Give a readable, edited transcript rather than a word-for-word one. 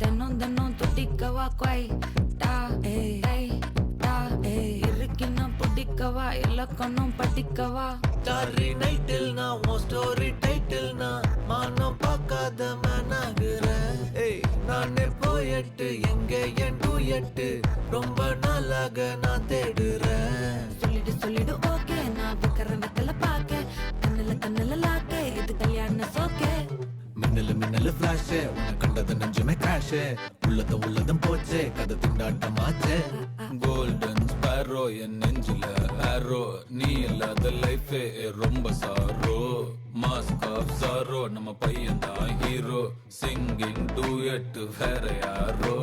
தினம் தினம் துடிக்கவா கொய் டா ஏய் டா ஏய் இருக்கினா பிடிக்கவா இலக்கணம் படிக்கவா ஸ்டாரி நைட்டில் நான் உன் ஸ்டோரி டைட்டில் நான் மானம் பார்க்காத மேனாகிறேன். நானே போயட்டு எங்க என் டூயட்டு ரொம்ப நாளாக நான் தேடுறேன். சொல்லிடு ஓகே நான் வைக்கிற வெத்தல பாக்க கண்ணுல லாக்கே இது கல்யாண சோக்கே. மின்னலு ஃபிளாஷ் உன்னை கண்டது நெஞ்சுமே கிராஷ் உள்ளதும் போச்சே கதை திண்டாட்டமாச்சே. கோல்டன் ஸ்பேரோ என் நெஞ்சில ஆரோ நீ இல்லாத லைஃபே ரொம்ப சாரோ. மாஸ்க் ஆஃப் சாரோ நம்ம பையன் தான் ஹீரோ சிங்கிங் டூயட் வேற யாரோ.